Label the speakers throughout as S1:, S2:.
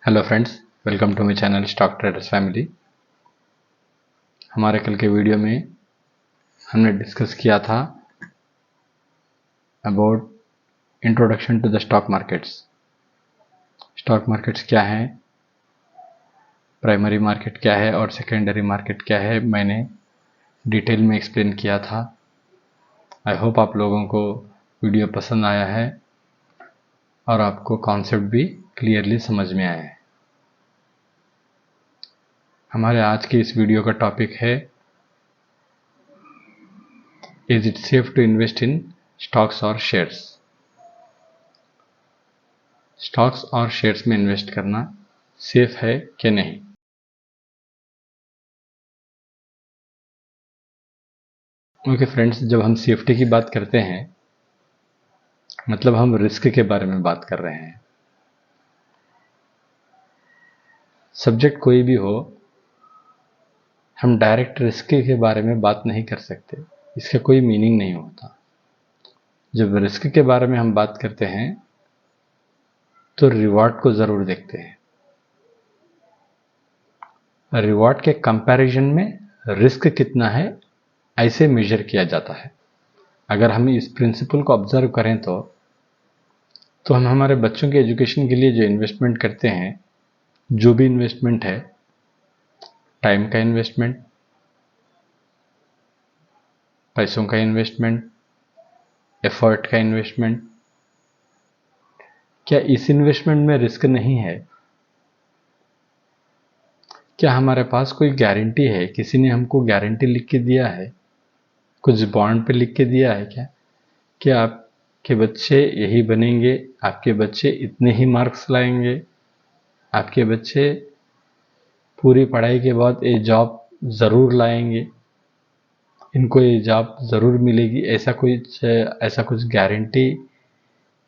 S1: Hello friends, welcome to my channel stock traders family. हमारे कल के वीडियो में हमने डिस्कस किया था about introduction to the stock markets. Stock markets क्या है, प्राइमरी मार्केट क्या है और सेकेंडरी मार्केट क्या है, मैंने डिटेल में एक्सप्लेन किया था। आई होप आप लोगों को वीडियो पसंद आया है और आपको कॉन्सेप्ट भी क्लियरली समझ में आया है। हमारे आज की इस वीडियो का टॉपिक है is it safe to invest in stocks और शेयर्स। स्टॉक्स और शेयर्स में इन्वेस्ट करना सेफ है कि नहीं। ओके फ्रेंड्स, जब हम सेफ्टी की बात करते हैं मतलब हम रिस्क के बारे में बात कर रहे हैं। सब्जेक्ट कोई भी हो, हम डायरेक्ट रिस्क के बारे में बात नहीं कर सकते, इसका कोई मीनिंग नहीं होता। जब रिस्क के बारे में हम बात करते हैं तो रिवॉर्ड को ज़रूर देखते हैं। रिवॉर्ड के कंपैरिजन में रिस्क कितना है ऐसे मेजर किया जाता है। अगर हम इस प्रिंसिपल को ऑब्जर्व करें तो हम हमारे बच्चों के एजुकेशन के लिए जो इन्वेस्टमेंट करते हैं, जो भी इन्वेस्टमेंट है, टाइम का इन्वेस्टमेंट, पैसों का इन्वेस्टमेंट, एफर्ट का इन्वेस्टमेंट, क्या इस इन्वेस्टमेंट में रिस्क नहीं है? क्या हमारे पास कोई गारंटी है? किसी ने हमको गारंटी लिख के दिया है, कुछ बॉन्ड पे लिख के दिया है क्या कि आपके बच्चे यही बनेंगे, आपके बच्चे इतने ही मार्क्स लाएंगे, आपके बच्चे पूरी पढ़ाई के बाद ये जॉब ज़रूर लाएंगे, इनको ये जॉब ज़रूर मिलेगी? ऐसा कुछ गारंटी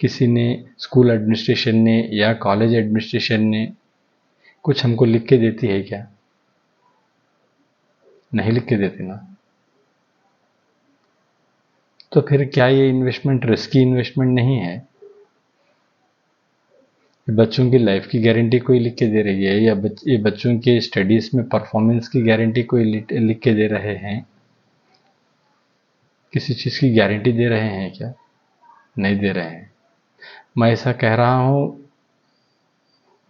S1: किसी ने, स्कूल एडमिनिस्ट्रेशन ने या कॉलेज एडमिनिस्ट्रेशन ने कुछ हमको लिख के देती है क्या? नहीं लिख के देती ना। तो फिर क्या ये इन्वेस्टमेंट रिस्की इन्वेस्टमेंट नहीं है? बच्चों की लाइफ की गारंटी कोई लिख के दे रही है या ये बच्चों के स्टडीज़ में परफॉर्मेंस की गारंटी कोई लिख के दे रहे हैं? किसी चीज़ की गारंटी दे रहे हैं क्या? नहीं दे रहे हैं। मैं ऐसा कह रहा हूँ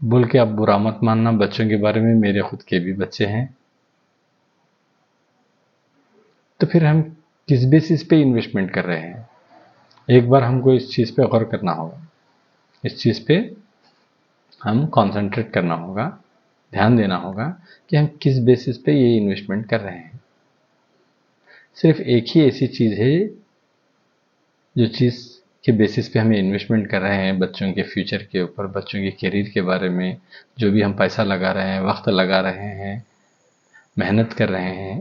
S1: बोल के आप बुरा मत मानना बच्चों के बारे में, मेरे खुद के भी बच्चे हैं। तो फिर हम किस बेसिस पे इन्वेस्टमेंट कर रहे हैं? एक बार हमको इस चीज़ पे गौर करना होगा, इस चीज़ पे हम कंसंट्रेट करना होगा, ध्यान देना होगा कि हम किस बेसिस पे ये इन्वेस्टमेंट कर रहे हैं। सिर्फ एक ही ऐसी चीज़ है जो चीज़ के बेसिस पे हम इन्वेस्टमेंट कर रहे हैं, बच्चों के फ्यूचर के ऊपर, बच्चों के करियर के बारे में, जो भी हम पैसा लगा रहे हैं, वक्त लगा रहे हैं, मेहनत कर रहे हैं,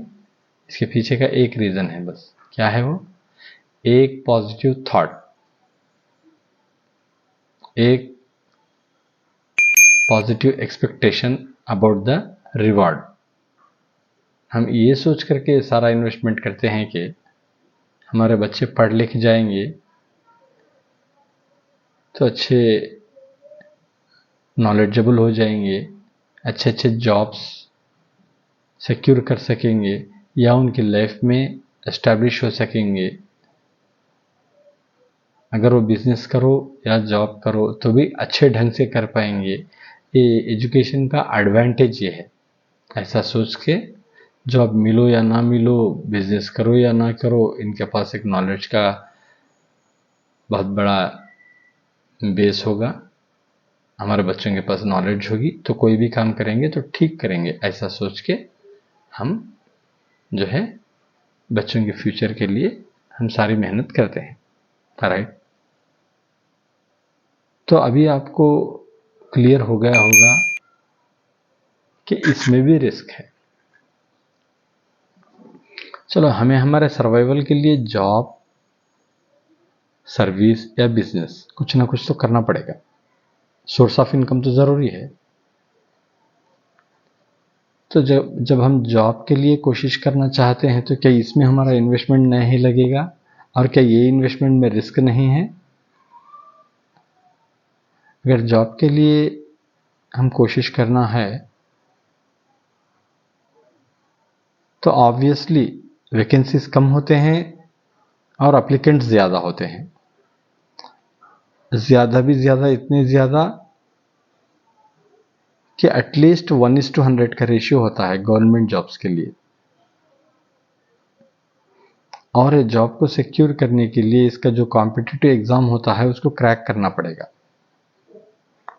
S1: इसके पीछे का एक रीज़न है बस। क्या है वो? एक पॉजिटिव थॉट, एक positive expectation about the reward. हम ये सोच करके सारा इन्वेस्टमेंट करते हैं कि हमारे बच्चे पढ़ लिख जाएंगे तो अच्छे नॉलेजेबल हो जाएंगे, अच्छे अच्छे जॉब्स सिक्योर कर सकेंगे या उनकी लाइफ में एस्टैब्लिश हो सकेंगे। अगर वो बिजनेस करो या जॉब करो तो भी अच्छे ढंग से कर पाएंगे। ये एजुकेशन का एडवांटेज ये है। ऐसा सोच के जॉब मिलो या ना मिलो, बिजनेस करो या ना करो, इनके पास एक नॉलेज का बहुत बड़ा बेस होगा। हमारे बच्चों के पास नॉलेज होगी तो कोई भी काम करेंगे तो ठीक करेंगे, ऐसा सोच के हम जो है बच्चों के फ्यूचर के लिए हम सारी मेहनत करते हैं। राइट? तो अभी आपको क्लियर हो गया होगा कि इसमें भी रिस्क है। चलो, हमें हमारे सर्वाइवल के लिए जॉब, सर्विस या बिजनेस कुछ ना कुछ तो करना पड़ेगा। सोर्स ऑफ इनकम तो ज़रूरी है। तो जब हम जॉब के लिए कोशिश करना चाहते हैं तो क्या इसमें हमारा इन्वेस्टमेंट नहीं लगेगा? और क्या ये इन्वेस्टमेंट में रिस्क नहीं है? अगर जॉब के लिए हम कोशिश करना है तो ऑब्वियसली वैकेंसीज कम होते हैं और एप्लीकेंट्स ज़्यादा होते हैं। ज़्यादा भी ज़्यादा, इतने ज़्यादा कि एटलीस्ट 1:100 का रेशियो होता है गवर्नमेंट जॉब्स के लिए। और ये जॉब को सिक्योर करने के लिए इसका जो कॉम्पिटिटिव एग्ज़ाम होता है उसको क्रैक करना पड़ेगा।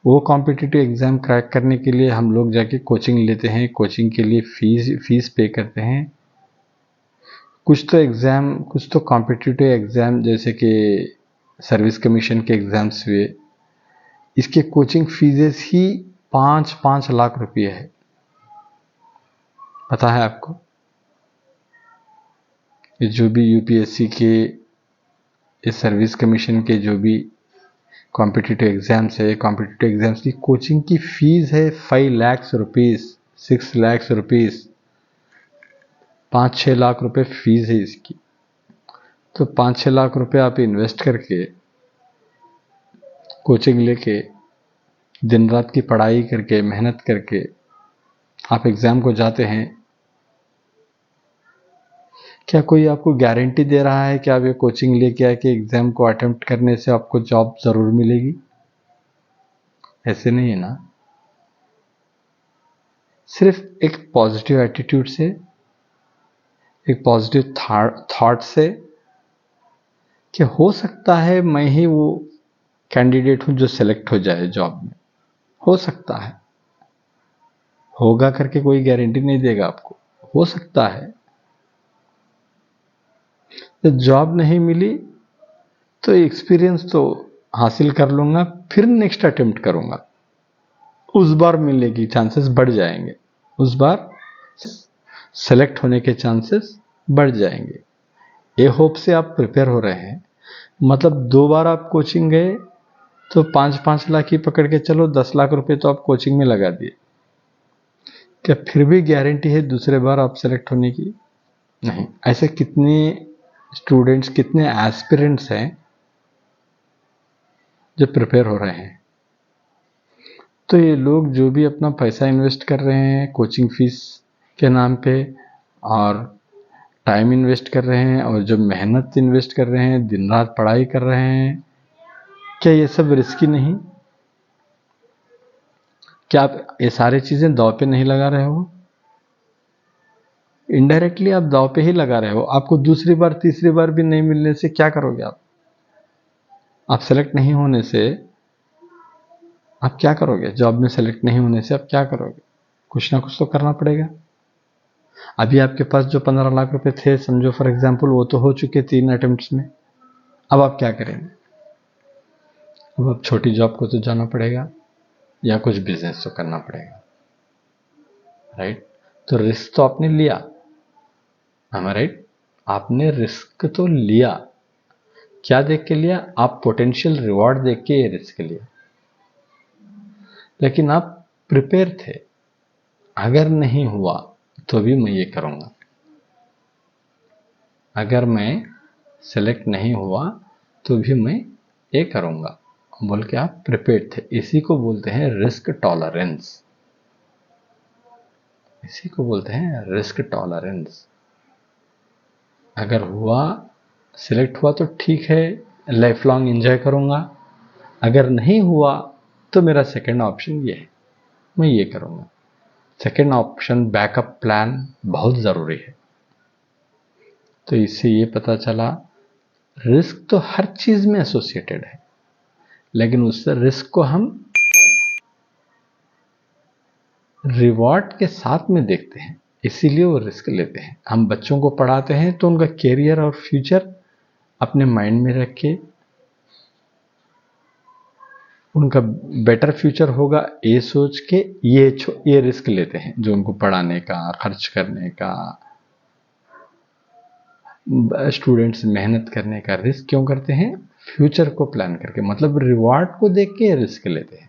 S1: वो कॉम्पिटिटिव एग्ज़ाम क्रैक करने के लिए हम लोग जाके कोचिंग लेते हैं, कोचिंग के लिए फीस पे करते हैं। कुछ तो कॉम्पिटिटिव एग्ज़ाम जैसे कि सर्विस कमीशन के एग्ज़ाम्स हुए, इसके कोचिंग फीसेस ही 5-5 लाख रुपये है। पता है आपको? ये जो भी यूपीएससी के, इस सर्विस कमीशन के जो भी कॉम्पिटिटिव एग्ज़ाम्स है, कॉम्पिटिटिव एग्ज़ाम्स की कोचिंग की फ़ीस है 5 लाख रुपीज़, 6 लाख रुपीज़, 5-6 लाख रुपए फीस है इसकी। तो 5-6 लाख रुपए आप इन्वेस्ट करके, कोचिंग लेके, दिन रात की पढ़ाई करके, मेहनत करके आप एग्ज़ाम को जाते हैं। क्या कोई आपको गारंटी दे रहा है कि आप ये कोचिंग लेके आके एग्ज़ाम को अटेम्प्ट करने से आपको जॉब ज़रूर मिलेगी? ऐसे नहीं है ना। सिर्फ एक पॉजिटिव एटीट्यूड से, एक पॉजिटिव थॉट से कि हो सकता है मैं ही वो कैंडिडेट हूं जो सिलेक्ट हो जाए जॉब में, हो सकता है। होगा करके कोई गारंटी नहीं देगा आपको, हो सकता है। तो जॉब नहीं मिली तो एक्सपीरियंस तो हासिल कर लूंगा, फिर नेक्स्ट अटेम्प्ट करूंगा, उस बार मिलेगी, चांसेस बढ़ जाएंगे, उस बार सेलेक्ट होने के चांसेस बढ़ जाएंगे। ये होप से आप प्रिपेयर हो रहे हैं। मतलब 2 बार आप कोचिंग गए तो 5-5 लाख ही पकड़ के चलो, 10 लाख रुपए तो आप कोचिंग में लगा दिए। क्या फिर भी गारंटी है दूसरे बार आप सेलेक्ट होने की? नहीं। ऐसे कितने स्टूडेंट्स, कितने एस्पिरेंट्स हैं जो प्रिपेयर हो रहे हैं। तो ये लोग जो भी अपना पैसा इन्वेस्ट कर रहे हैं कोचिंग फीस के नाम पे, और टाइम इन्वेस्ट कर रहे हैं, और जो मेहनत इन्वेस्ट कर रहे हैं, दिन रात पढ़ाई कर रहे हैं, क्या ये सब रिस्की नहीं? क्या आप ये सारी चीज़ें दांव पे नहीं लगा रहे हो? इनडायरेक्टली आप दांव पे ही लगा रहे हो। आपको दूसरी बार, तीसरी बार भी नहीं मिलने से क्या करोगे आप सेलेक्ट नहीं होने से आप क्या करोगे? जॉब में सेलेक्ट नहीं होने से आप क्या करोगे? कुछ ना कुछ तो करना पड़ेगा। अभी आपके पास जो 15 लाख रुपए थे, समझो फॉर एग्जांपल, वो तो हो चुके 3 अटेम्प्ट्स में। अब आप क्या करेंगे? अब आप छोटी जॉब को तो जाना पड़ेगा या कुछ बिजनेस तो करना पड़ेगा, राइट? तो रिस्क तो आपने लिया, राइट? आपने रिस्क तो लिया। क्या देख के लिया? आप पोटेंशियल रिवॉर्ड देख के ये रिस्क लिया, लेकिन आप प्रिपेयर थे। अगर नहीं हुआ तो भी मैं ये करूंगा, अगर मैं सेलेक्ट नहीं हुआ तो भी मैं ये करूंगा बोल के आप प्रिपेयर थे। इसी को बोलते हैं रिस्क टॉलरेंस, इसी को बोलते हैं रिस्क टॉलरेंस। अगर हुआ, सिलेक्ट हुआ तो ठीक है, लाइफ लॉन्ग एंजॉय करूंगा। अगर नहीं हुआ तो मेरा सेकंड ऑप्शन ये है, मैं ये करूंगा। सेकंड ऑप्शन, बैकअप प्लान बहुत ज़रूरी है। तो इससे ये पता चला रिस्क तो हर चीज़ में एसोसिएटेड है, लेकिन उस रिस्क को हम रिवॉर्ड के साथ में देखते हैं, इसीलिए वो रिस्क लेते हैं। हम बच्चों को पढ़ाते हैं तो उनका कैरियर और फ्यूचर अपने माइंड में रख के, उनका बेटर फ्यूचर होगा ये सोच के ये रिस्क लेते हैं, जो उनको पढ़ाने का, खर्च करने का, स्टूडेंट्स मेहनत करने का रिस्क क्यों करते हैं? फ्यूचर को प्लान करके, मतलब रिवॉर्ड को देख के रिस्क लेते हैं।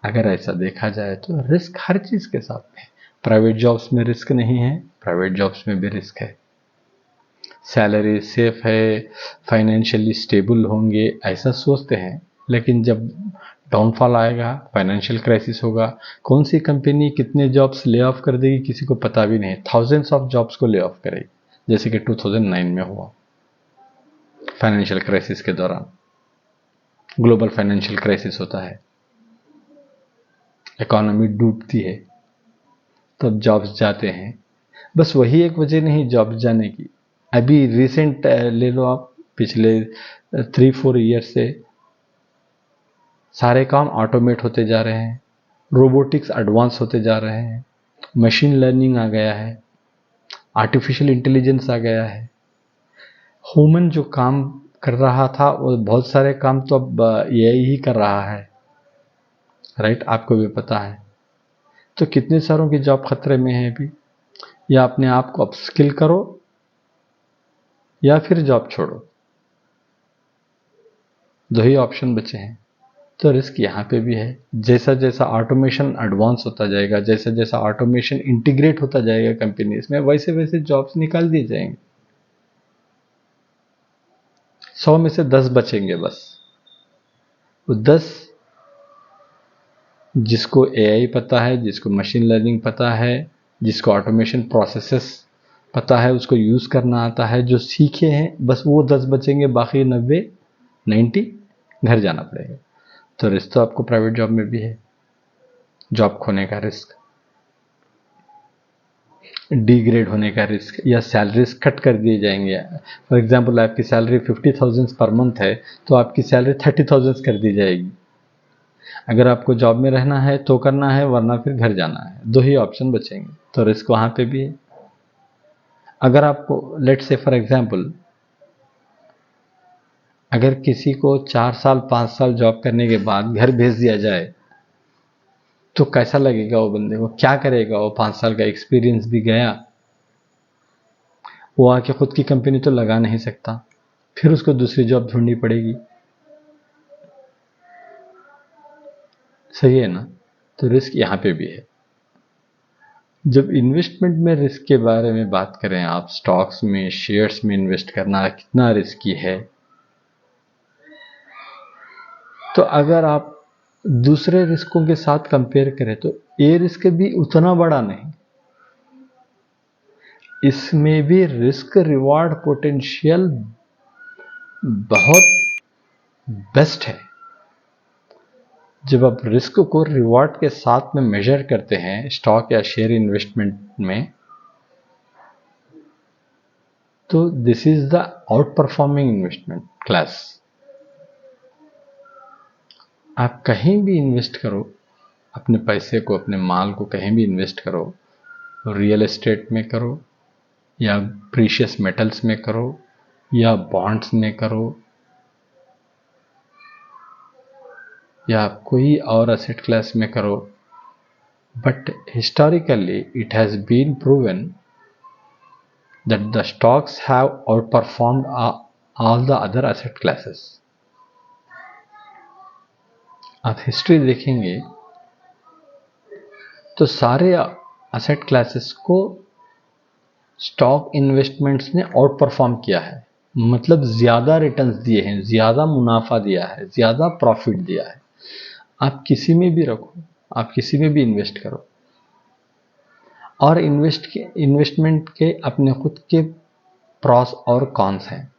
S1: अगर ऐसा देखा जाए तो रिस्क हर चीज़ के साथ में है। प्राइवेट जॉब्स में रिस्क नहीं है? प्राइवेट जॉब्स में भी रिस्क है। सैलरी सेफ है, फाइनेंशियली स्टेबल होंगे ऐसा सोचते हैं, लेकिन जब डाउनफॉल आएगा, फाइनेंशियल क्राइसिस होगा, कौन सी कंपनी कितने जॉब्स ले ऑफ कर देगी किसी को पता भी नहीं, थाउजेंड्स ऑफ जॉब्स को ले ऑफ करेगी, जैसे कि 2009 में हुआ फाइनेंशियल क्राइसिस के दौरान। ग्लोबल फाइनेंशियल क्राइसिस होता है, इकोनॉमी डूबती है, तब जॉब्स जाते हैं। बस वही एक वजह नहीं जॉब्स जाने की, अभी रिसेंट ले लो आप, पिछले 3-4 ईयर से सारे काम ऑटोमेट होते जा रहे हैं, रोबोटिक्स एडवांस होते जा रहे हैं, मशीन लर्निंग आ गया है, आर्टिफिशियल इंटेलिजेंस आ गया है। ह्यूमन जो काम कर रहा था वो बहुत सारे काम तो अब एआई ही कर रहा है, राइट, आपको भी पता है। तो कितने सारों की जॉब खतरे में है अभी, या अपने आप को अपस्किल करो या फिर जॉब छोड़ो, दो ही ऑप्शन बचे हैं। तो रिस्क यहाँ पे भी है, जैसा जैसा ऑटोमेशन एडवांस होता जाएगा, जैसा जैसा ऑटोमेशन इंटीग्रेट होता जाएगा कंपनीज में, वैसे वैसे जॉब्स निकाल दिए जाएंगे। 100 में से 10 बचेंगे बस। वो 10 जिसको एआई पता है, जिसको मशीन लर्निंग पता है, जिसको ऑटोमेशन प्रोसेसेस पता है, उसको यूज करना आता है, जो सीखे हैं, बस वो 10 बचेंगे, बाकी 90 घर जाना पड़ेगा। तो रिस्क तो आपको प्राइवेट जॉब में भी है, जॉब खोने का रिस्क, डिग्रेड होने का रिस्क, या सैलरीज कट कर दिए जाएंगे। फॉर एग्जांपल आपकी सैलरी 50,000 पर मंथ है तो आपकी सैलरी 30,000 कर दी जाएगी। अगर आपको जॉब में रहना है तो करना है, वरना फिर घर जाना है, दो ही ऑप्शन बचेंगे। तो रिस्क वहां पे भी है। अगर आपको लेट्स से फॉर एग्जांपल, अगर किसी को 4 साल 5 साल जॉब करने के बाद घर भेज दिया जाए तो कैसा लगेगा वो बंदे को, क्या करेगा वो, 5 साल का एक्सपीरियंस भी गया, वो आके खुद की कंपनी तो लगा नहीं सकता, फिर उसको दूसरी जॉब ढूंढनी पड़ेगी। सही है ना। तो रिस्क यहां पे भी है। जब इन्वेस्टमेंट में रिस्क के बारे में बात करें, आप स्टॉक्स में, शेयर्स में इन्वेस्ट करना कितना रिस्की है, तो अगर आप दूसरे रिस्कों के साथ कंपेयर करें तो ये रिस्क भी उतना बड़ा नहीं, इसमें भी रिस्क रिवॉर्ड पोटेंशियल बहुत बेस्ट है। जब आप रिस्क को रिवॉर्ड के साथ में मेजर करते हैं स्टॉक या शेयर इन्वेस्टमेंट में, तो this is the out performing investment class. आप कहीं भी इन्वेस्ट करो, अपने पैसे को, अपने माल को कहीं भी इन्वेस्ट करो, रियल एस्टेट में करो, या प्रीशियस मेटल्स में करो, या बॉन्ड्स में करो, या कोई और एसेट क्लास में करो, but historically it has been proven that the stocks have outperformed all the other asset classes. आप हिस्ट्री देखेंगे तो सारे एसेट क्लासेस को स्टॉक इन्वेस्टमेंट्स ने आउट परफॉर्म किया है, मतलब ज्यादा रिटर्न्स दिए हैं, ज्यादा मुनाफा दिया है, ज्यादा प्रॉफिट दिया है। आप किसी में भी रखो, आप किसी में भी इन्वेस्ट करो, और इन्वेस्टमेंट के अपने खुद के प्रॉस और कॉन्स हैं।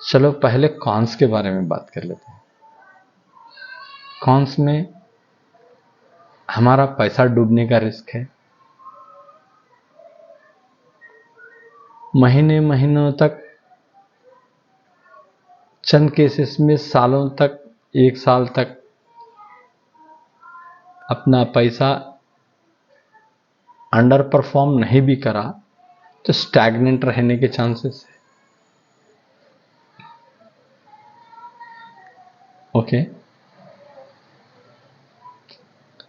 S1: चलो पहले कॉन्स के बारे में बात कर लेते हैं। कॉन्स में हमारा पैसा डूबने का रिस्क है, महीने महीनों तक, चंद केसेस में सालों तक, 1 साल तक अपना पैसा अंडर परफॉर्म नहीं भी करा तो स्टैग्नेंट रहने के चांसेस है। ओके,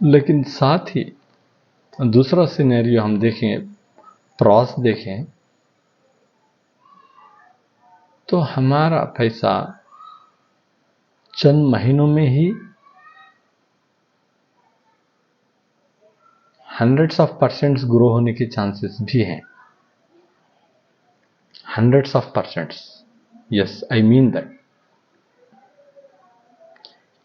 S1: लेकिन साथ ही दूसरा सिनेरियो हम देखें, प्रॉस देखें, तो हमारा पैसा चंद महीनों में ही हंड्रेड्स ऑफ परसेंट्स ग्रो होने के चांसेस भी हैं। Hundreds of percents, yes I mean that.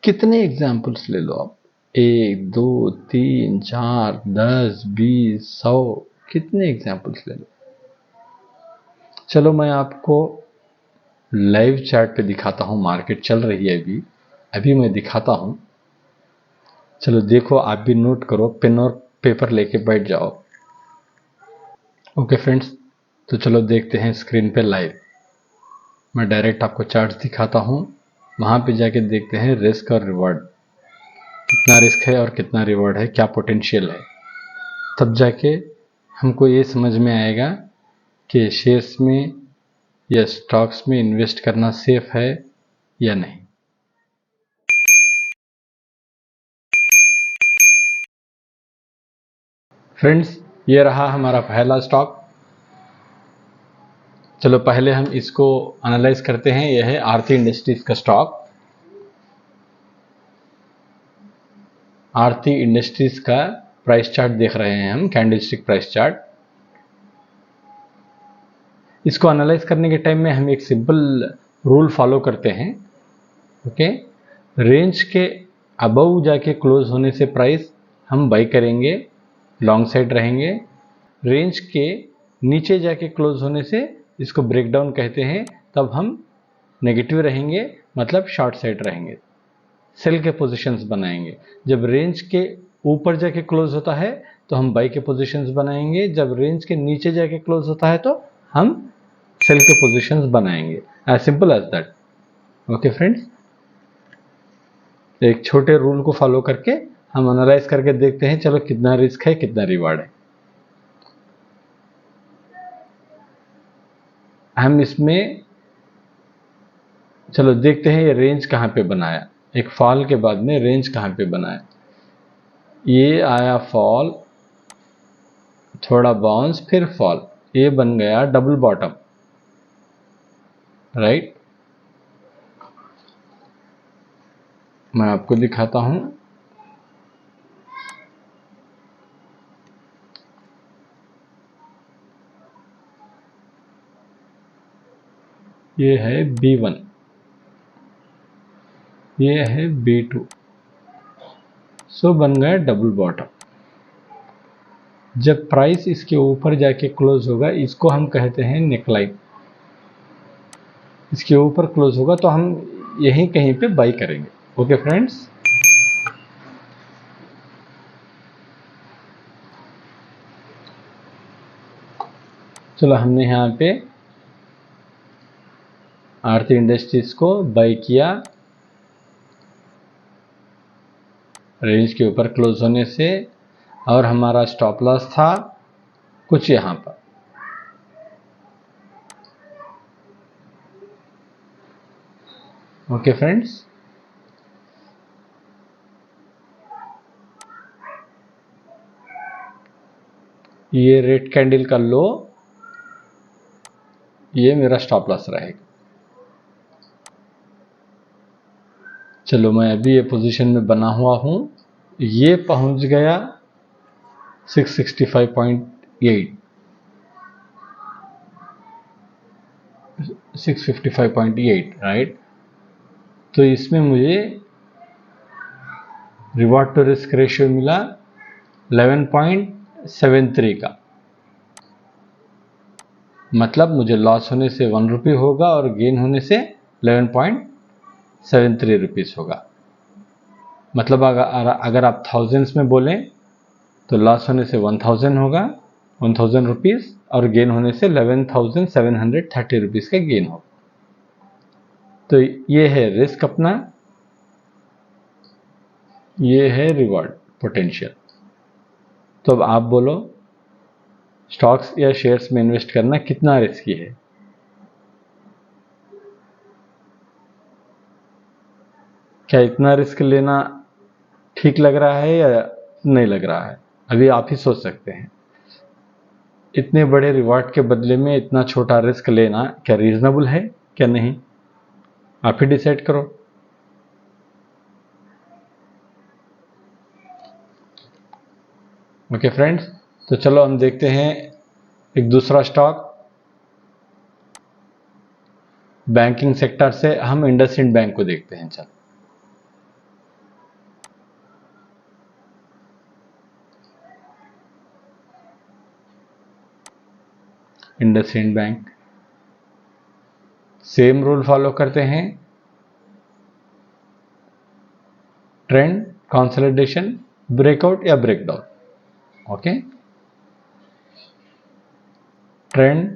S1: कितने एग्जाम्पल्स ले लो आप, 1 2 3 4 10 20 100, कितने एग्जाम्पल्स ले लो। चलो मैं आपको लाइव चार्ट पे दिखाता हूँ, मार्केट चल रही है अभी, अभी मैं दिखाता हूँ। चलो देखो, आप भी नोट करो, पेन और पेपर लेके बैठ जाओ। ओके फ्रेंड्स, तो चलो देखते हैं स्क्रीन पे लाइव। मैं डायरेक्ट आपको चार्ट्स दिखाता हूँ, वहाँ पे जाके देखते हैं रिस्क और रिवॉर्ड, कितना रिस्क है और कितना रिवॉर्ड है, क्या पोटेंशियल है। तब जाके हमको ये समझ में आएगा कि शेयर्स में या स्टॉक्स में इन्वेस्ट करना सेफ है या नहीं। फ्रेंड्स, ये रहा हमारा पहला स्टॉक। चलो पहले हम इसको एनालाइज करते हैं। यह है आरती इंडस्ट्रीज का स्टॉक। आरती इंडस्ट्रीज का प्राइस चार्ट देख रहे हैं हम, कैंडलस्टिक प्राइस चार्ट। इसको एनालाइज करने के टाइम में हम एक सिंपल रूल फॉलो करते हैं। ओके, रेंज के अबव जाके क्लोज होने से प्राइस हम बाई करेंगे, लॉन्ग साइड रहेंगे। रेंज के नीचे जाके क्लोज होने से, इसको ब्रेकडाउन कहते हैं, तब हम नेगेटिव रहेंगे, मतलब शॉर्ट साइड रहेंगे, सेल के पोजीशंस बनाएंगे। जब रेंज के ऊपर जाके क्लोज होता है तो हम बाई के पोजीशंस बनाएंगे, जब रेंज के नीचे जाके क्लोज होता है तो हम सेल के पोजीशंस बनाएंगे। As simple as that. Okay friends, एक छोटे रूल को फॉलो करके हम एनालाइज करके देखते हैं, चलो कितना रिस्क है कितना रिवार्ड है। हम इसमें चलो देखते हैं ये रेंज कहाँ पे बनाया, एक फॉल के बाद में रेंज कहाँ पे बनाया। ये आया फॉल, थोड़ा बाउंस, फिर फॉल, ये बन गया डबल बॉटम, राइट। मैं आपको दिखाता हूं, ये है B1, ये है B2, सो बन गया डबल बॉटम। जब प्राइस इसके ऊपर जाके क्लोज होगा, इसको हम कहते हैं नेकलाइन। इसके ऊपर क्लोज होगा तो हम यहीं कहीं पे बाई करेंगे। ओके फ्रेंड्स, चलो हमने यहाँ पे आरती इंडस्ट्रीज को बाई किया, रेंज के ऊपर क्लोज होने से, और हमारा स्टॉप लॉस था कुछ यहाँ पर। ओके फ्रेंड्स, ये रेड कैंडल का लो, ये मेरा स्टॉप लॉस रहेगा। चलो मैं अभी ये पोजीशन में बना हुआ हूं, ये पहुंच गया 665.8, 655.8, राइट। तो इसमें मुझे रिवॉर्ड टू रिस्क रेशियो मिला 11.73 का, मतलब मुझे लॉस होने से 1 रुपये होगा और गेन होने से 11.73 रुपीज़ होगा। मतलब अगर आप थाउजेंड्स में बोलें तो लॉस होने से 1000 होगा, 1000 रुपीज़, और गेन होने से 11,730 रुपीज़ का गेन होगा। तो ये है रिस्क अपना, ये है रिवॉर्ड पोटेंशियल। तो अब आप बोलो, स्टॉक्स या शेयर्स में इन्वेस्ट करना कितना रिस्की है? क्या इतना रिस्क लेना ठीक लग रहा है या नहीं लग रहा है? अभी आप ही सोच सकते हैं। इतने बड़े रिवॉर्ड के बदले में इतना छोटा रिस्क लेना क्या रीजनेबल है क्या नहीं? आप ही डिसाइड करो। ओके फ्रेंड्स, तो चलो हम देखते हैं एक दूसरा स्टॉक। बैंकिंग सेक्टर से हम इंडसइंड बैंक को देखते हैं। चलो IndusInd bank. Same rule follow करते हैं, ट्रेंड, कंसोलिडेशन, ब्रेकआउट या ब्रेकडाउन। ओके, ट्रेंड,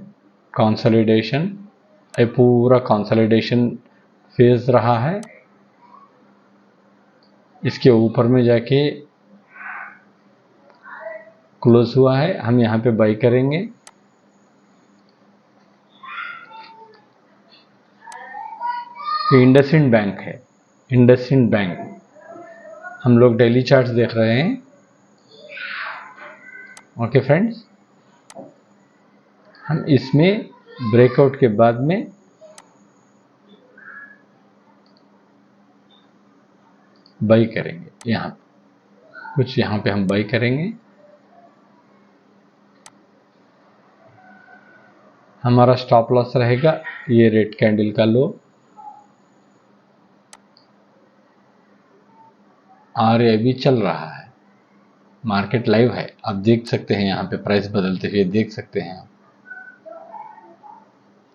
S1: कंसोलिडेशन, ये पूरा कंसोलिडेशन फेज रहा है, इसके ऊपर में जाके क्लोज हुआ है, हम यहाँ पे बाई करेंगे। ये इंडसइंड बैंक है, इंडसइंड बैंक। हम लोग डेली चार्ट्स देख रहे हैं। ओके फ्रेंड्स, हम इसमें ब्रेकआउट के बाद में बाई करेंगे। यहाँ कुछ यहाँ पे हम बाई करेंगे। हमारा स्टॉप लॉस रहेगा ये रेड कैंडल का लो, और ये अभी चल रहा है, मार्केट लाइव है, आप देख सकते हैं, यहाँ पे प्राइस बदलते हुए देख सकते हैं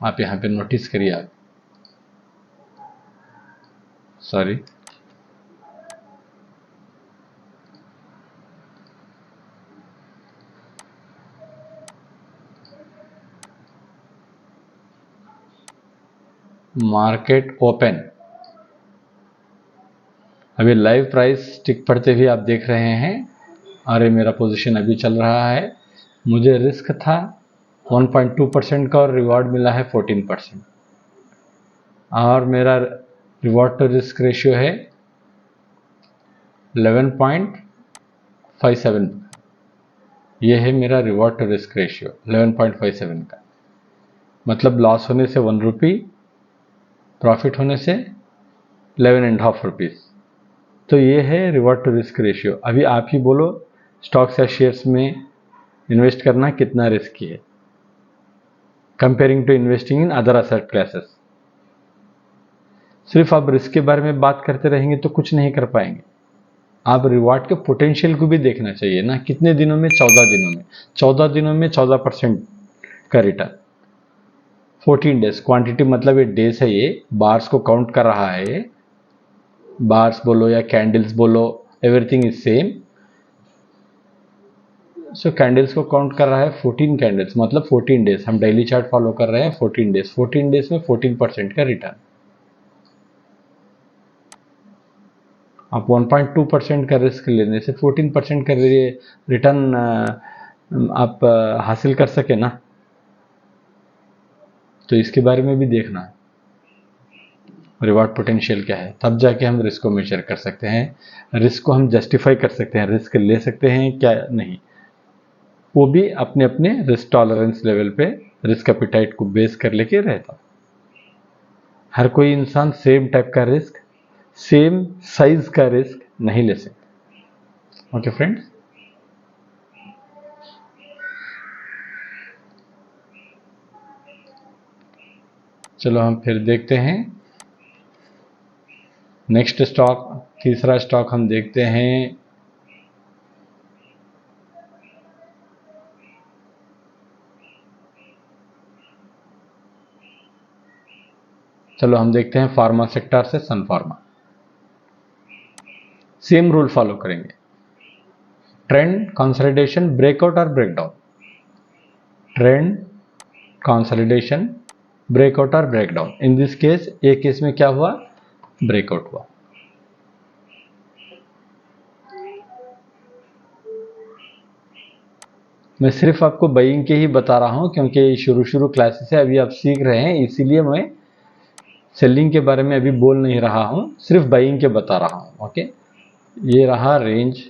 S1: आप यहाँ पे नोटिस करिए। आप सॉरी, मार्केट ओपन, अभी लाइव प्राइस टिक पड़ते हुए आप देख रहे हैं, और ये मेरा पोजीशन अभी चल रहा है। मुझे रिस्क था 1.2% का और रिवॉर्ड मिला है 14%, और मेरा रिवॉर्ड टू रिस्क रेशियो है 11.57। ये है मेरा रिवॉर्ड टू रिस्क रेशियो 11.57 का, मतलब लॉस होने से 1 रुपी, प्रॉफिट होने से 11.5 रुपीज़। तो ये है रिवॉर्ड टू रिस्क रेशियो। अभी आप ही बोलो, स्टॉक्स या शेयर्स में इन्वेस्ट करना कितना रिस्की है comparing to investing in other asset classes. सिर्फ आप रिस्क के बारे में बात करते रहेंगे तो कुछ नहीं कर पाएंगे। आप रिवॉर्ड के पोटेंशियल को भी देखना चाहिए ना, कितने दिनों में, 14 दिनों में, 14 दिनों में 14% का रिटर्न, 14 डेज, क्वांटिटी मतलब ये डेज है, ये बार्स को काउंट कर रहा है, बार्स बोलो या कैंडल्स बोलो, everything is same. So candles को काउंट कर रहा है 14 कैंडल्स, मतलब 14 डेज। हम डेली चार्ट फॉलो कर रहे हैं, 14 डेज, 14 डेज में 14% का रिटर्न। आप 1.2% का रिस्क लेने से 14% का रिटर्न आप हासिल कर सके ना, तो इसके बारे में भी देखना है, रिवॉर्ड पोटेंशियल क्या है, तब जाके हम रिस्क को मेजर कर सकते हैं, रिस्क को हम जस्टिफाई कर सकते हैं, रिस्क ले सकते हैं क्या नहीं। वो भी अपने अपने रिस्क टॉलरेंस लेवल पे, रिस्क एपिटाइट को बेस कर लेके रहता। हर कोई इंसान सेम टाइप का रिस्क, सेम साइज का रिस्क नहीं ले सकता। ओके फ्रेंड्स, चलो हम फिर देखते हैं नेक्स्ट स्टॉक। तीसरा स्टॉक हम देखते हैं चलो हम देखते हैं फार्मा सेक्टर से सन फार्मा। सेम रूल फॉलो करेंगे, ट्रेंड, कंसोलिडेशन, ब्रेकआउट और ब्रेकडाउन। ट्रेंड, कंसोलिडेशन, ब्रेकआउट और ब्रेकडाउन। इन दिस केस, एक केस में क्या हुआ, ब्रेकआउट हुआ। मैं सिर्फ आपको बाइंग के ही बता रहा हूं, क्योंकि शुरू क्लासेस है, अभी आप सीख रहे हैं, इसीलिए मैं सेलिंग के बारे में अभी बोल नहीं रहा हूं, सिर्फ बाइंग के बता रहा हूं। ओके, ये रहा रेंज,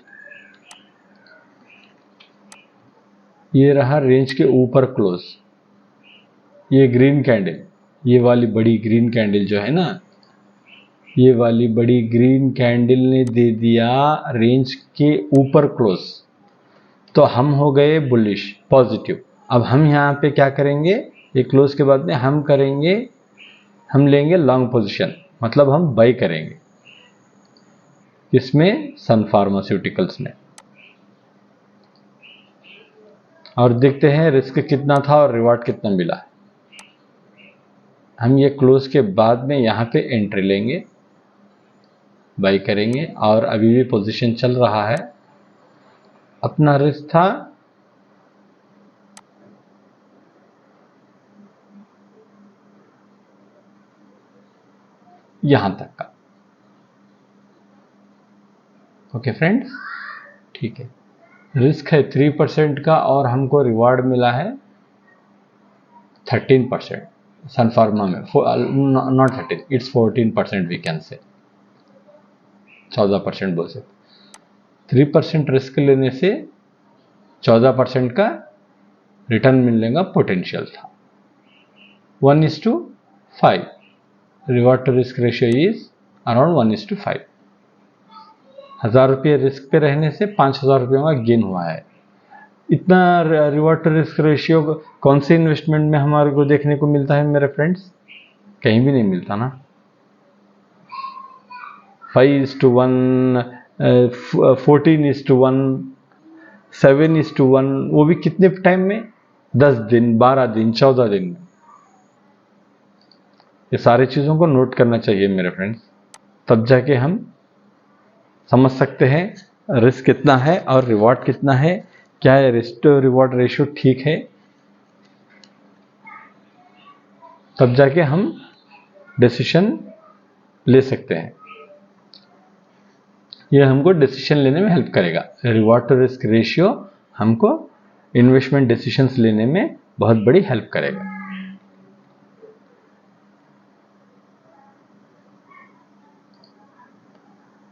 S1: ये रहा रेंज के ऊपर क्लोज, ये ग्रीन कैंडल, ये वाली बड़ी ग्रीन कैंडल जो है ना, ये वाली बड़ी ग्रीन कैंडल ने दे दिया रेंज के ऊपर क्लोज, तो हम हो गए बुलिश, पॉजिटिव। अब हम यहाँ पे क्या करेंगे, ये क्लोज के बाद में हम करेंगे, हम लेंगे लॉन्ग पोजीशन, मतलब हम बाई करेंगे, इसमें सन फार्मास्यूटिकल्स में। और देखते हैं रिस्क कितना था और रिवार्ड कितना मिला। हम ये क्लोज के बाद में यहाँ पे एंट्री लेंगे, बाई करेंगे, और अभी भी पोजीशन चल रहा है। अपना रिस्क था यहां तक का। ओके फ्रेंड्स, ठीक है। रिस्क है 3% का और हमको रिवार्ड मिला है 13%। सन फार्मा में not 13, it's 14% we can say, 14% बोल सकते। 3% रिस्क लेने से 14% का रिटर्न मिलने का पोटेंशियल था। 1:5, reward to risk ratio is around 1:5। 1000 रुपये रिस्क पे रहने से 5000 रुपये का गेन हुआ है। इतना रिवॉर्ड टू रिस्क रेशियो कौन से इन्वेस्टमेंट में हमारे को देखने को मिलता है मेरे फ्रेंड्स? कहीं भी नहीं मिलता ना। 5:1, 14:1, 7:1, वो भी कितने टाइम में? 10 दिन, 12 दिन, 14 दिन में। ये सारी चीज़ों को नोट करना चाहिए मेरे फ्रेंड्स, तब जाके हम समझ सकते हैं रिस्क कितना है और रिवॉर्ड कितना है, क्या है रिस्क टू रिवॉर्ड रेशियो ठीक है, तब जाके हम डिसीजन ले सकते हैं। यह हमको डिसीजन लेने में हेल्प करेगा। रिवॉर्ड टू रिस्क रेशियो हमको इन्वेस्टमेंट डिसीजंस लेने में बहुत बड़ी हेल्प करेगा।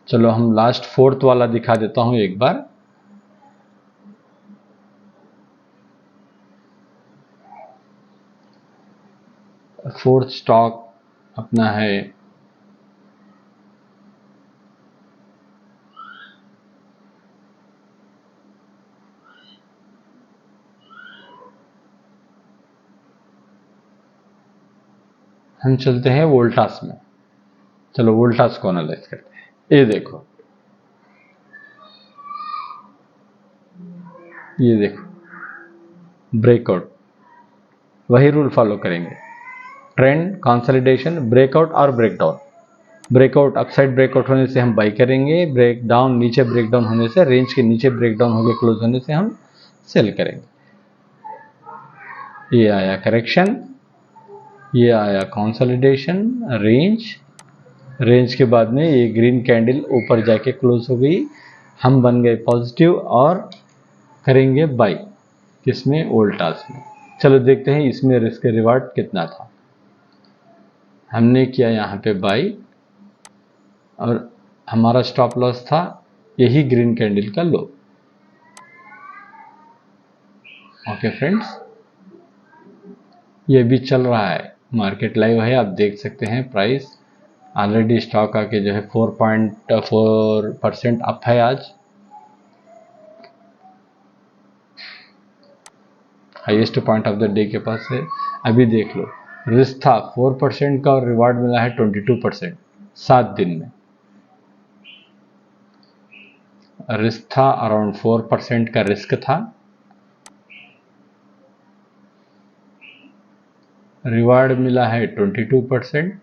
S1: चलो हम लास्ट 4th वाला दिखा देता हूं एक बार। फोर्थ स्टॉक अपना है हम चलते हैं वोल्टास में। चलो वोल्टास को एनालाइज करते हैं। ये देखो, ये देखो ब्रेकआउट, वही रूल फॉलो करेंगे। ट्रेंड, कंसोलिडेशन, ब्रेकआउट और ब्रेकडाउन। ब्रेकआउट अपसाइड ब्रेकआउट होने से हम बाई करेंगे, ब्रेक डाउन नीचे ब्रेकडाउन होने से, रेंज के नीचे ब्रेकडाउन होकर क्लोज होने से हम सेल करेंगे। ये आया करेक्शन, ये आया कंसोलिडेशन, रेंज के बाद में ये ग्रीन कैंडल ऊपर जाके क्लोज हो गई, हम बन गए पॉजिटिव और करेंगे बाई। किसमें? वोल्टास में। चलो देखते हैं इसमें रिस्क रिवार्ड कितना था। हमने किया यहाँ पे बाई और हमारा स्टॉप लॉस था यही ग्रीन कैंडल का लो। ओके फ्रेंड्स, ये भी चल रहा है, मार्केट लाइव है, आप देख सकते हैं। प्राइस ऑलरेडी स्टॉक आके जो है 4.4% अप है आज, highest point of the day के पास है। अभी देख लो, रिस्क था 4% का और रिवार्ड मिला है 22%, 7 दिन में। रिस्क था अराउंड 4% का रिस्क था, रिवार्ड मिला है 22%।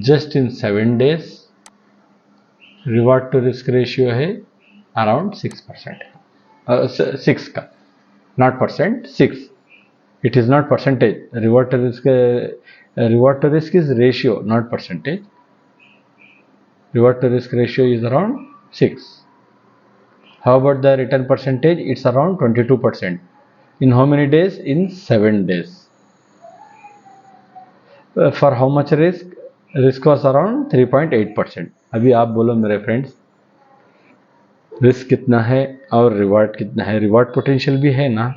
S1: Just in 7 days reward to risk ratio है अराउंड 6%, 6 का, not percent, 6। It is not percentage. Reward to risk is ratio, not percentage. Reward to risk ratio is around 6. How about the return percentage? It's around 22%. In how many days? In 7 days. For how much risk? Risk was around 3.8%. अभी आप बोलो मेरे friends, risk कितना है और reward कितना है? Reward potential भी है ना।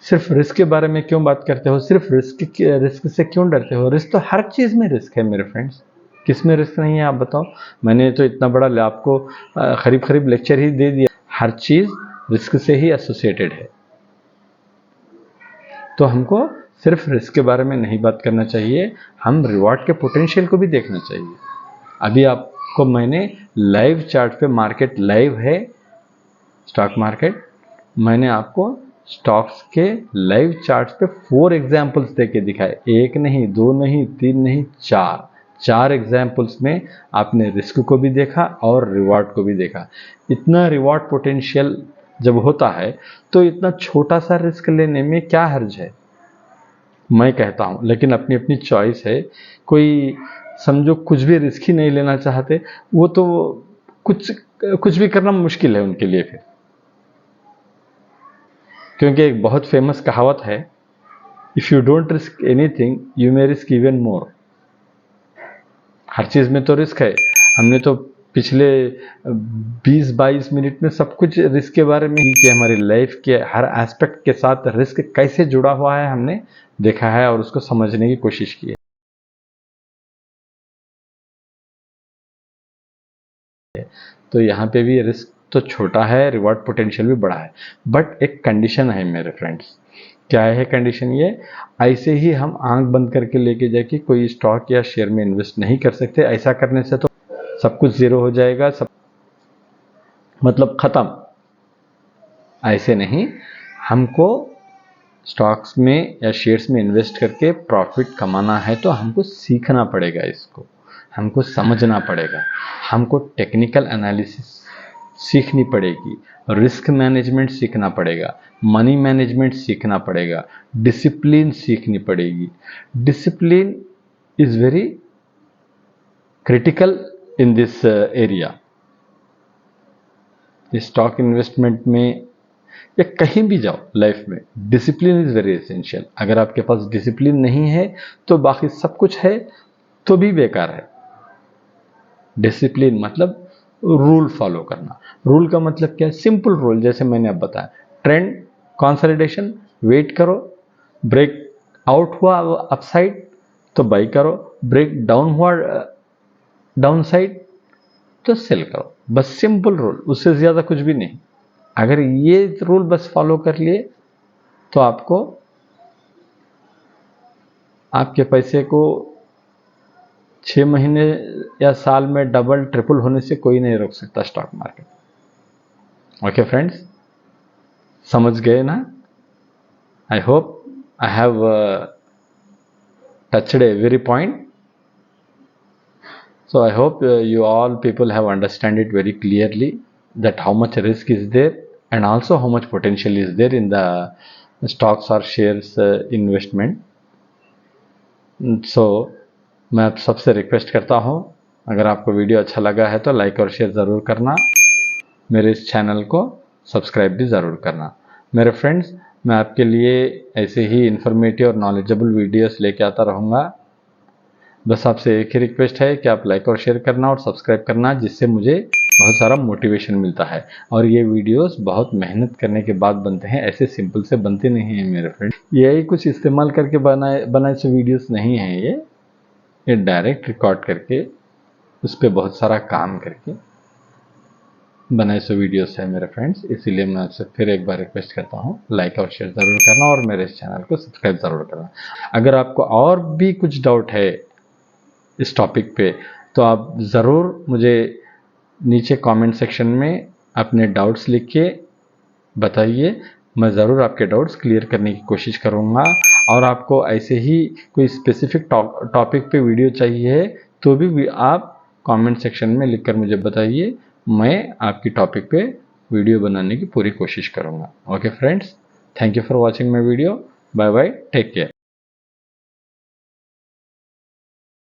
S1: सिर्फ रिस्क के बारे में क्यों बात करते हो? सिर्फ रिस्क से क्यों डरते हो? रिस्क तो हर चीज़ में रिस्क है मेरे फ्रेंड्स। किसमें रिस्क नहीं है आप बताओ? मैंने तो इतना बड़ा आपको करीब लेक्चर ही दे दिया। हर चीज़ रिस्क से ही एसोसिएटेड है, तो हमको सिर्फ रिस्क के बारे में नहीं बात करना चाहिए, हम रिवॉर्ड के पोटेंशियल को भी देखना चाहिए। अभी आपको मैंने लाइव चार्ट पे, मार्केट लाइव है, स्टॉक मार्केट, मैंने आपको स्टॉक्स के लाइव चार्ट्स पे 4 एग्जाम्पल्स देके दिखाए, 1 नहीं, 2 नहीं, 3 नहीं, 4 एग्जाम्पल्स में आपने रिस्क को भी देखा और रिवॉर्ड को भी देखा। इतना रिवॉर्ड पोटेंशियल जब होता है तो इतना छोटा सा रिस्क लेने में क्या हर्ज है, मैं कहता हूं। लेकिन अपनी अपनी चॉइस है। कोई समझो कुछ भी रिस्क ही नहीं लेना चाहते, वो तो कुछ भी करना मुश्किल है उनके लिए फिर, क्योंकि एक बहुत फेमस कहावत है, if you don't risk anything you may risk even more. हर चीज में तो रिस्क है। हमने तो पिछले 20-22 मिनट में सब कुछ रिस्क के बारे में ही, कि हमारी लाइफ के हर एस्पेक्ट के साथ रिस्क कैसे जुड़ा हुआ है हमने देखा है और उसको समझने की कोशिश की है। तो यहाँ पे भी रिस्क तो छोटा है, रिवॉर्ड पोटेंशियल भी बड़ा है, बट एक कंडीशन है मेरे फ्रेंड्स। क्या है कंडीशन? ये ऐसे ही हम आंख बंद करके लेके जाके कोई स्टॉक या शेयर में इन्वेस्ट नहीं कर सकते। ऐसा करने से तो सब कुछ जीरो हो जाएगा, सब मतलब खत्म। ऐसे नहीं, हमको स्टॉक्स में या शेयर्स में इन्वेस्ट करके प्रॉफिट कमाना है तो हमको सीखना पड़ेगा, इसको हमको समझना पड़ेगा, हमको टेक्निकल एनालिसिस सीखनी पड़ेगी, रिस्क मैनेजमेंट सीखना पड़ेगा, मनी मैनेजमेंट सीखना पड़ेगा, डिसिप्लिन सीखनी पड़ेगी। Discipline is very critical in this area. Stock investment में या कहीं भी जाओ लाइफ में, डिसिप्लिन इज वेरी एसेंशियल। अगर आपके पास डिसिप्लिन नहीं है तो बाकी सब कुछ है तो भी बेकार है। डिसिप्लिन मतलब रूल फॉलो करना। रूल का मतलब क्या है? सिंपल रूल, जैसे मैंने अब बताया, ट्रेंड कंसोलिडेशन, वेट करो, ब्रेक आउट हुआ अपसाइड तो बाई करो, ब्रेक डाउन हुआ डाउन साइड तो सेल करो। बस सिंपल रूल, उससे ज्यादा कुछ भी नहीं। अगर ये रूल बस फॉलो कर लिए तो आपको आपके पैसे को 6 महीने या साल में डबल ट्रिपल होने से कोई नहीं रोक सकता स्टॉक मार्केट। ओके फ्रेंड्स, समझ गए ना? I hope I have touched every point. So I hope you all people have understand it very clearly, that how much risk is there and also how much potential is there in the stocks or shares investment. So मैं आप सबसे request करता हूँ, अगर आपको video अच्छा लगा है तो लाइक और शेयर ज़रूर करना, मेरे इस चैनल को सब्सक्राइब भी ज़रूर करना। मेरे फ्रेंड्स, मैं आपके लिए ऐसे ही इन्फॉर्मेटिव और नॉलेजेबल वीडियोस लेके आता रहूँगा। बस आपसे एक ही रिक्वेस्ट है कि आप लाइक और शेयर करना और सब्सक्राइब करना, जिससे मुझे बहुत सारा मोटिवेशन मिलता है। और ये वीडियोस बहुत मेहनत करने के बाद बनते हैं, ऐसे सिंपल से बनते नहीं हैं मेरे फ्रेंड। यही कुछ इस्तेमाल करके बनाए से वीडियोस नहीं हैं ये डायरेक्ट रिकॉर्ड करके उस पर बहुत सारा काम करके बनाए से वीडियोस है मेरे फ्रेंड्स। इसीलिए मैं आपसे फिर एक बार रिक्वेस्ट करता हूँ, लाइक और शेयर ज़रूर करना और मेरे इस चैनल को सब्सक्राइब ज़रूर करना। अगर आपको और भी कुछ डाउट है इस टॉपिक पे तो आप ज़रूर मुझे नीचे कमेंट सेक्शन में अपने डाउट्स लिख के बताइए। मैं ज़रूर आपके डाउट्स क्लियर करने की कोशिश करूँगा। और आपको ऐसे ही कोई स्पेसिफिक टॉपिक पे वीडियो चाहिए तो भी आप कमेंट सेक्शन में लिखकर मुझे बताइए, मैं आपकी टॉपिक पे वीडियो बनाने की पूरी कोशिश करूँगा। Okay friends, thank you for watching my video. Bye bye, take care.